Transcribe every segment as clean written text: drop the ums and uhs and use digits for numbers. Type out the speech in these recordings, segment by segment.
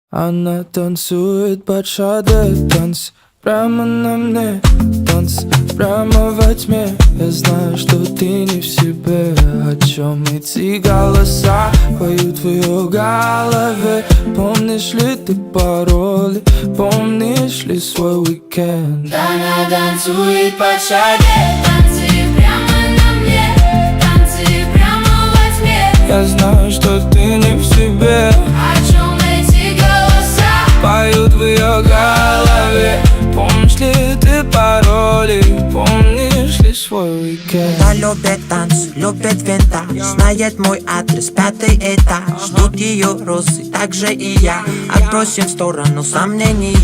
Она танцует под шаде, танц прямо на мне, танц прямо во тьме. Я знаю, что ты не в себе. О чем эти голоса поют в ее голове? Помнишь ли ты пароли? Помнишь ли свой уикенд? Она танцует под шаде, танцы прямо на мне, танцы прямо во тьме. Я знаю, что ты не в себе. О чем эти голоса поют в ее голове? Помнишь ли ты пароли? Помнишь ли свой уикенд? Она любит танцы, любит винтаж, знает мой адрес, 5-й этаж. Ждут ее розы, так же и я. Отбросим в сторону сомнения.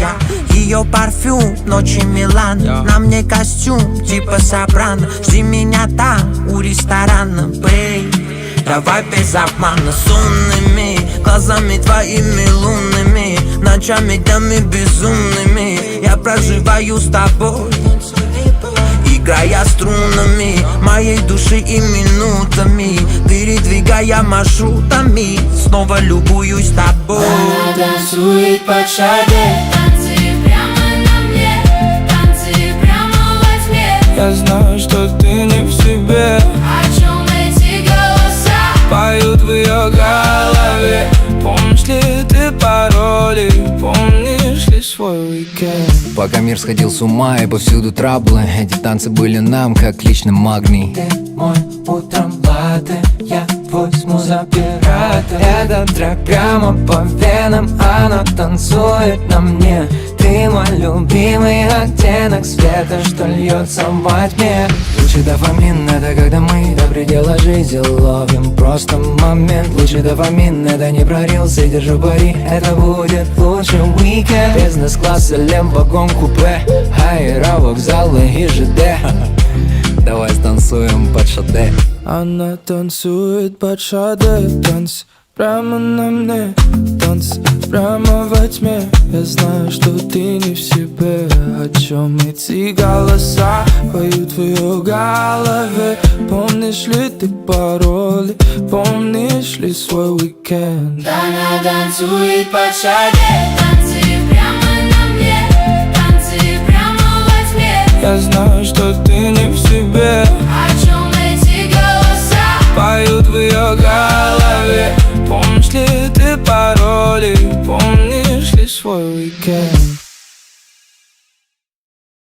Ее парфюм, ночи Милан. На мне костюм, типа Сопрано. Жди меня там, у ресторана, бэй. Давай без обмана, сонными глазами твоими лунными, ночами днями безумными я проживаю с тобой, играя струнами моей души и минутами, передвигая маршрутами, снова любуюсь тобой. Она танцует под шаде, танцы прямо на мне, танцы прямо во тьме. Я знаю, что ты не в себе. О чем эти голоса поют в ее голове? Помнишь ли ты пароли? Помнишь ли свой уикенд? Пока мир сходил с ума и повсюду траблы, эти танцы были нам как личный магний. Ты мой утром латте, я твой смуз-оператор. Этот трек прямо по венам, она танцует на мне. Ты мой любимый оттенок света, что льется во тьме. Лучший дофамин — это когда мы до предела жизни ловим просто момент. Лучший дофамин — это не прорился, держу пари, это будет лучший уикенд. Бизнес-класс, лембогон, купе, аэровокзалы и ЖД. Давай станцуем под шаде. Она танцует под шаде, танц прямо на мне, танц прямо во тьме. Я знаю, что ты не в себе. О чем эти голоса поют в ее голове? Помнишь ли ты пароли? Помнишь ли свой уикенд? Она танцует под шаде, танцы прямо на мне, танцы прямо во тьме. Я знаю, что ты не в себе.